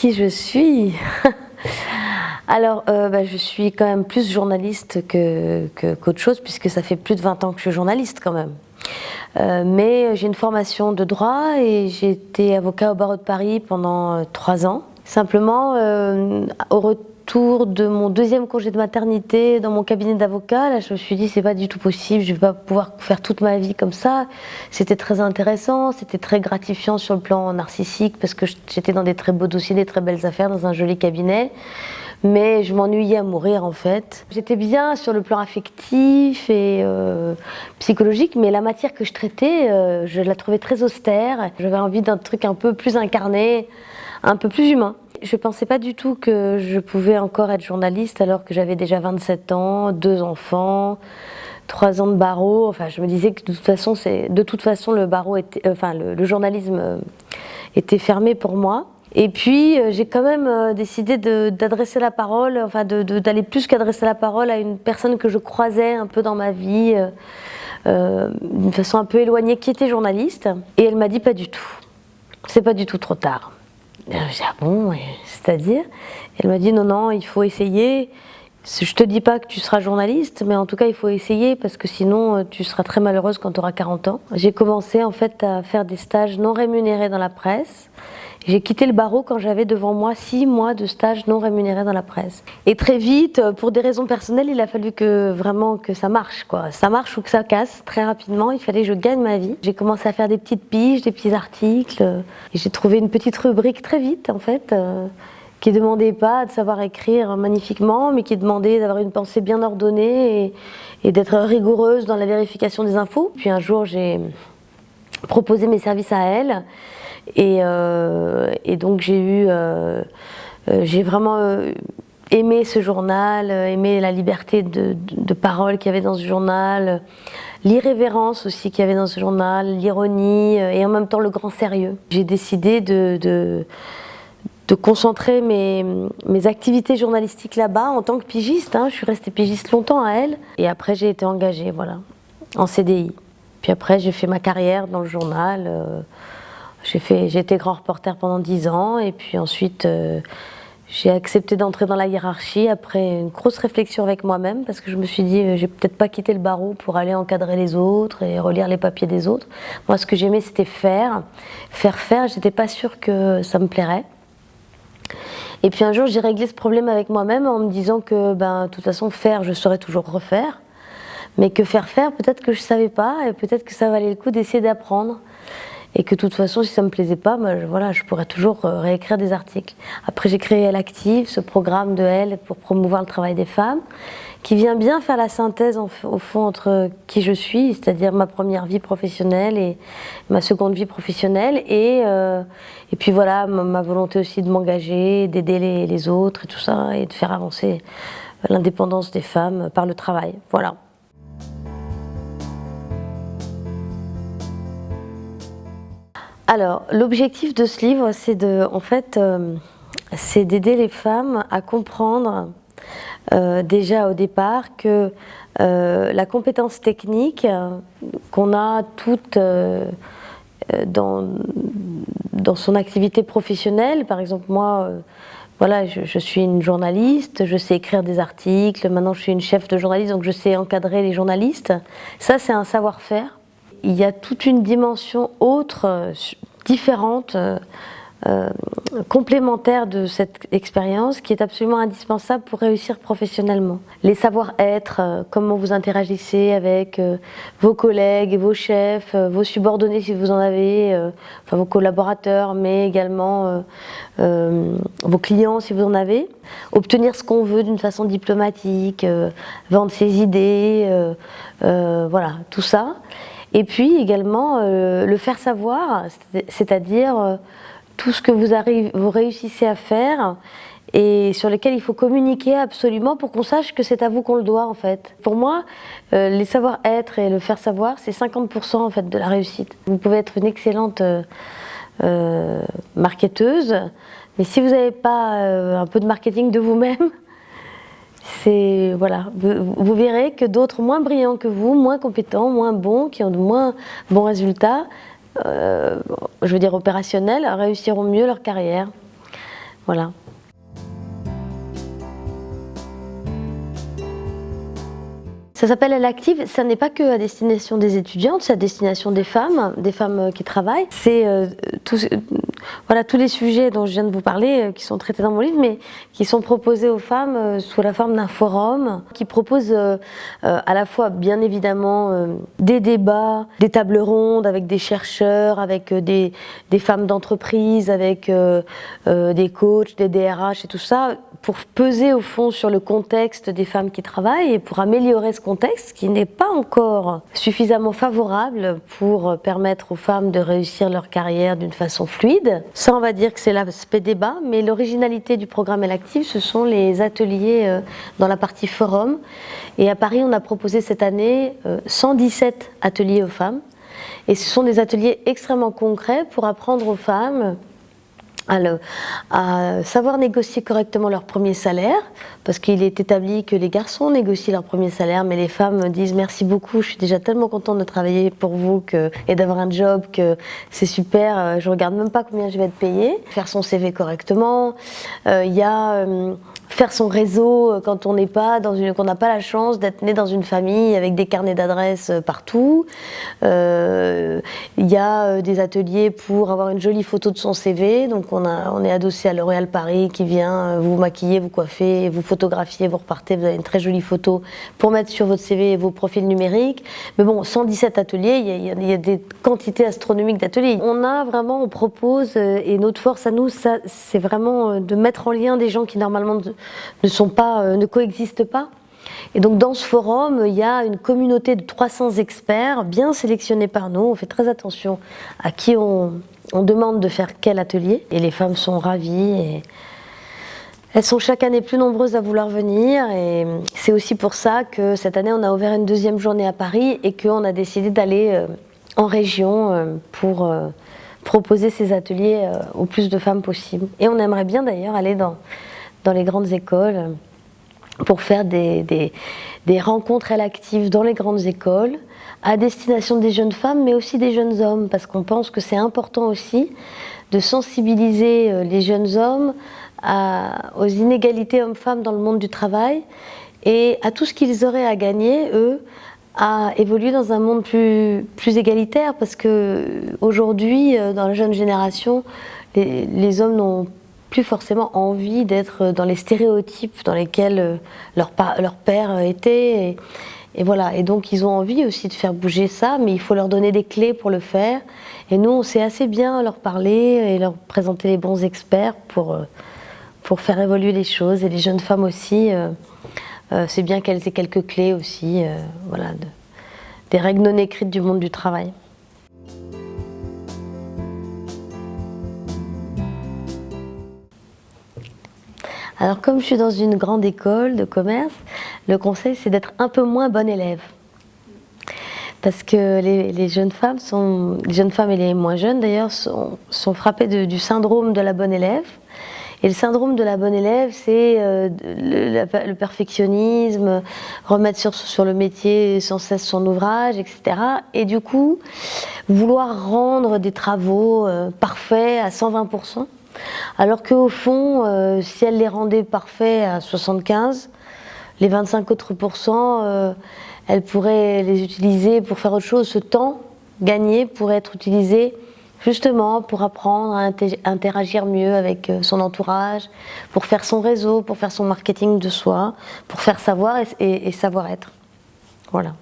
Qui je suis? Alors, je suis quand même plus journaliste qu'autre chose, puisque ça fait plus de 20 ans que je suis journaliste quand même. Mais j'ai une formation de droit et j'ai été avocat au barreau de Paris pendant 3 ans. Simplement, au retour de mon deuxième congé de maternité dans mon cabinet d'avocat, là je me suis dit c'est pas du tout possible, je vais pas pouvoir faire toute ma vie comme ça. C'était très intéressant, c'était très gratifiant sur le plan narcissique parce que j'étais dans des très beaux dossiers, des très belles affaires, dans un joli cabinet. Mais je m'ennuyais à mourir en fait. J'étais bien sur le plan affectif et psychologique, mais la matière que je traitais, je la trouvais très austère. J'avais envie d'un truc un peu plus incarné, un peu plus humain. Je pensais pas du tout que je pouvais encore être journaliste alors que j'avais déjà 27 ans, 2 enfants, 3 ans de barreau. Enfin, je me disais que de toute façon le barreau était, le journalisme était fermé pour moi. Et puis j'ai quand même décidé d'adresser la parole, d'aller plus qu'adresser la parole à une personne que je croisais un peu dans ma vie, d'une façon un peu éloignée, qui était journaliste. Et elle m'a dit pas du tout, c'est pas du tout trop tard. J'ai dit ah bon, c'est-à-dire? Elle m'a dit non, il faut essayer. Je te dis pas que tu seras journaliste, mais en tout cas il faut essayer parce que sinon tu seras très malheureuse quand tu auras 40 ans. J'ai commencé en fait à faire des stages non rémunérés dans la presse. J'ai quitté le barreau quand j'avais devant moi 6 mois de stage non rémunérés dans la presse. Et très vite, pour des raisons personnelles, il a fallu que ça marche, quoi. Ça marche ou que ça casse, très rapidement. Il fallait que je gagne ma vie. J'ai commencé à faire des petites piges, des petits articles. Et j'ai trouvé une petite rubrique très vite, en fait, qui demandait pas de savoir écrire magnifiquement, mais qui demandait d'avoir une pensée bien ordonnée et d'être rigoureuse dans la vérification des infos. Puis un jour, j'ai proposé mes services à elle. Et donc j'ai vraiment aimé ce journal, aimé la liberté de parole qu'il y avait dans ce journal, l'irrévérence aussi qu'il y avait dans ce journal, l'ironie et en même temps le grand sérieux. J'ai décidé de concentrer mes activités journalistiques là-bas en tant que pigiste. Je suis restée pigiste longtemps à elle et après j'ai été engagée, voilà, en CDI. Puis après j'ai fait ma carrière dans le journal. J'ai été grand reporter pendant 10 ans et puis ensuite j'ai accepté d'entrer dans la hiérarchie après une grosse réflexion avec moi-même parce que je me suis dit j'ai peut-être pas quitté le barreau pour aller encadrer les autres et relire les papiers des autres. Moi ce que j'aimais c'était faire, j'étais pas sûre que ça me plairait. Et puis un jour j'ai réglé ce problème avec moi-même en me disant que de toute façon faire je saurais toujours refaire, mais que faire peut-être que je savais pas et peut-être que ça valait le coup d'essayer d'apprendre. Et que de toute façon, si ça ne me plaisait pas, je pourrais toujours réécrire des articles. Après, j'ai créé Elle Active, ce programme de Elle pour promouvoir le travail des femmes, qui vient bien faire la synthèse au fond entre qui je suis, c'est-à-dire ma première vie professionnelle et ma seconde vie professionnelle, et puis voilà, ma volonté aussi de m'engager, d'aider les autres et tout ça, et de faire avancer l'indépendance des femmes par le travail. Voilà. Alors, l'objectif de ce livre, c'est d'aider les femmes à comprendre déjà au départ que la compétence technique qu'on a toute dans son activité professionnelle, par exemple moi, je suis une journaliste, je sais écrire des articles, maintenant je suis une chef de journaliste, donc je sais encadrer les journalistes. Ça, c'est un savoir-faire. Il y a toute une dimension autre, différente, complémentaire de cette expérience qui est absolument indispensable pour réussir professionnellement. Les savoir-être, comment vous interagissez avec vos collègues, vos chefs, vos subordonnés si vous en avez, vos collaborateurs, mais également vos clients si vous en avez. Obtenir ce qu'on veut d'une façon diplomatique, vendre ses idées, voilà, tout ça. Et puis également le faire savoir, c'est-à-dire tout ce que vous réussissez à faire et sur lesquels il faut communiquer absolument pour qu'on sache que c'est à vous qu'on le doit en fait. Pour moi, les savoir-être et le faire savoir, c'est 50% en fait de la réussite. Vous pouvez être une excellente marketeuse, mais si vous n'avez pas un peu de marketing de vous-même, vous verrez que d'autres moins brillants que vous, moins compétents, moins bons, qui ont de moins bons résultats, opérationnels, réussiront mieux leur carrière. Voilà. Ça s'appelle Elle Active, ça n'est pas que à destination des étudiantes, c'est à destination des femmes qui travaillent. C'est voilà, tous les sujets dont je viens de vous parler qui sont traités dans mon livre, mais qui sont proposés aux femmes sous la forme d'un forum qui propose à la fois bien évidemment des débats, des tables rondes avec des chercheurs, avec des femmes d'entreprise, avec des coachs, des DRH et tout ça, pour peser au fond sur le contexte des femmes qui travaillent et pour améliorer ce contexte qui n'est pas encore suffisamment favorable pour permettre aux femmes de réussir leur carrière d'une façon fluide. Ça, on va dire que c'est l'aspect débat, mais l'originalité du programme Elle Active, ce sont les ateliers dans la partie forum. Et à Paris, on a proposé cette année 117 ateliers aux femmes. Et ce sont des ateliers extrêmement concrets pour apprendre aux femmes à savoir négocier correctement leur premier salaire, parce qu'il est établi que les garçons négocient leur premier salaire, mais les femmes disent merci beaucoup, je suis déjà tellement contente de travailler pour vous et d'avoir un job que c'est super, je regarde même pas combien je vais être payée. Faire son CV correctement, il y a faire son réseau quand on n'est pas qu'on n'a pas la chance d'être né dans une famille avec des carnets d'adresses partout. Il y a des ateliers pour avoir une jolie photo de son CV, donc on est adossé à L'Oréal Paris qui vient vous maquiller, vous coiffer, vous photographier, vous repartez, vous avez une très jolie photo pour mettre sur votre CV et vos profils numériques. Mais bon, 117 ateliers, il y a des quantités astronomiques d'ateliers. On propose, et notre force à nous, c'est vraiment de mettre en lien des gens qui normalement ne coexistent pas. Et donc dans ce forum, il y a une communauté de 300 experts bien sélectionnés par nous. On fait très attention à qui on demande de faire quel atelier. Et les femmes sont ravies. Et elles sont chaque année plus nombreuses à vouloir venir. Et c'est aussi pour ça que cette année, on a ouvert une deuxième journée à Paris et qu'on a décidé d'aller en région pour proposer ces ateliers au plus de femmes possible. Et on aimerait bien d'ailleurs aller dans les grandes écoles pour faire des rencontres Elle Active dans les grandes écoles à destination des jeunes femmes mais aussi des jeunes hommes, parce qu'on pense que c'est important aussi de sensibiliser les jeunes hommes aux inégalités hommes-femmes dans le monde du travail et à tout ce qu'ils auraient à gagner, eux, à évoluer dans un monde plus égalitaire, parce que aujourd'hui, dans la jeune génération, les hommes n'ont plus forcément envie d'être dans les stéréotypes dans lesquels leur père était. Et voilà. Et donc ils ont envie aussi de faire bouger ça, mais il faut leur donner des clés pour le faire. Et nous, on sait assez bien leur parler et leur présenter les bons experts pour faire évoluer les choses. Et les jeunes femmes aussi, c'est bien qu'elles aient quelques clés aussi, voilà, des règles non écrites du monde du travail. Alors comme je suis dans une grande école de commerce, le conseil c'est d'être un peu moins bonne élève. Parce que les jeunes femmes et les moins jeunes d'ailleurs sont frappées du syndrome de la bonne élève. Et le syndrome de la bonne élève, c'est le perfectionnisme, remettre sur le métier sans cesse son ouvrage, etc. Et du coup, vouloir rendre des travaux parfaits à 120%. Alors qu'au fond, si elle les rendait parfaits à 75, les 25 autres %, elle pourrait les utiliser pour faire autre chose. Ce temps gagné pourrait être utilisé justement pour apprendre à interagir mieux avec son entourage, pour faire son réseau, pour faire son marketing de soi, pour faire savoir et savoir-être. Voilà.